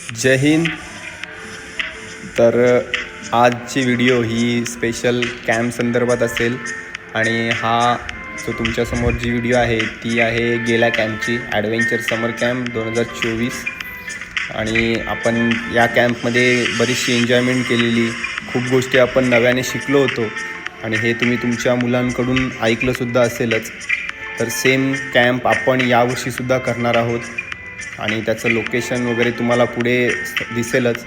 जय हिंद. तर आजची व्हिडिओ ही special camp संदर्भात असेल आणि हा जो तुमच्यासमोर जी व्हिडिओ आहे ती आहे गेल्या कॅम्पची, ॲडव्हेंचर समर कॅम्प 2024. आणि आपण या कॅम्पमध्ये बरीचशी एन्जॉयमेंट केलेली, खूप गोष्टी आपण नव्याने शिकलो होतो आणि हे तुम्ही तुमच्या मुलांकडून ऐकलंसुद्धा असेलच. तर सेम कॅम्प आपण यावर्षीसुद्धा करणार आहोत आणि त्याचं लोकेशन वगैरे तुम्हाला पुढे दिसेलच.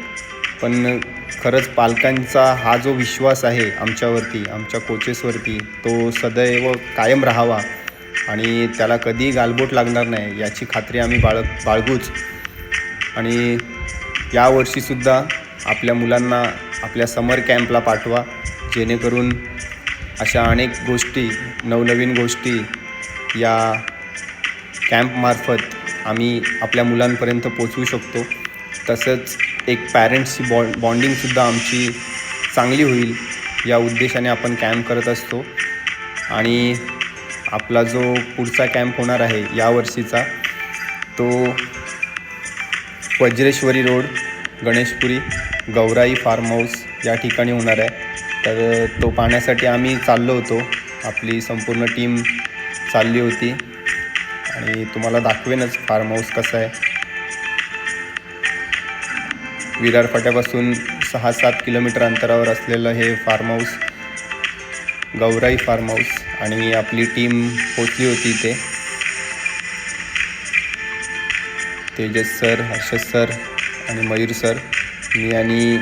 पण खरंच पालकांचा हा जो विश्वास आहे आमच्यावरती, आमच्या कोचेसवरती, तो सदैव कायम राहावा आणि त्याला कधीही गालबोट लागणार नाही याची खात्री आम्ही बाळगूच. आणि यावर्षीसुद्धा आपल्या मुलांना आपल्या समर कॅम्पला पाठवा, जेणेकरून अशा अनेक गोष्टी, नवनवीन गोष्टी या कॅम्पमार्फत आम्ही आपल्या मुलांपर्यंत पोचवू शकतो. तसंच एक पॅरेंट्सची बॉन्डिंगसुद्धा आमची चांगली होईल या उद्देशाने आपण कॅम्प करत असतो. आणि आपला जो पुढचा कॅम्प होणार आहे यावर्षीचा, तो Vajreshwari road, Ganeshpuri, Gaurai farm house या ठिकाणी होणार आहे. तर तो पाहण्यासाठी आम्ही चाललो होतो, आपली संपूर्ण टीम चालली होती आणि तुम्हाला दाखवेनच फार्म हाऊस कसं आहे. विरार फाट्यापासून 6-7 किलोमीटर अंतरावर असलेलं हे farm house, Gaurai farm house. आणि आपली टीम पोचली होती इथे. तेजस सर, हर्षद सर आणि मयूर सर, मी आणि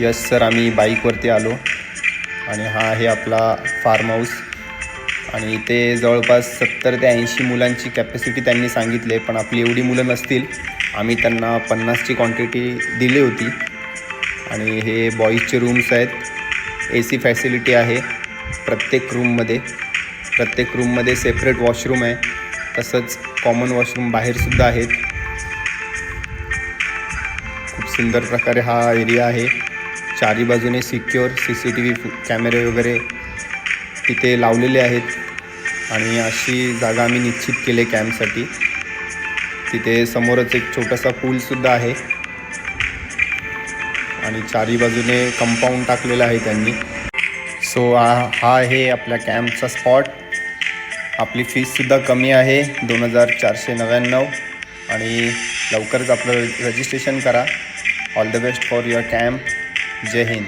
यश सर आम्ही बाईकवरती आलो. आणि हा आहे आपला फार्म हाऊस. आणि इथे जवळपास 70 ते 80 मुलांची कॅपॅसिटी त्यांनी सांगितली आहे, पण आपली एवढी मुलं नसतील. आम्ही त्यांना 50ची क्वांटिटी दिली होती. आणि हे बॉईजचे रूम्स आहेत. AC फॅसिलिटी आहे प्रत्येक रूममध्ये सेपरेट वॉशरूम आहे. तसंच कॉमन वॉशरूम बाहेरसुद्धा आहेत. खूप सुंदर प्रकारे हा एरिया आहे. चारी बाजूने सिक्युअर CCTV कॅमेरे वगैरे तिथे लावलेले आहेत. आणि अशी जागा आम्ही निश्चित केली कॅम्पसाठी. तिथे समोरच एक छोटासा पूलसुद्धा आहे आणि चारी बाजूने कंपाऊंड टाकलेलं आहे त्यांनी. सो हा आहे आपल्या कॅम्पचा स्पॉट. आपली फीससुद्धा कमी आहे, 2499. आणि लवकरच आपलं रजिस्ट्रेशन करा. All the best for your camp. जय हिंद.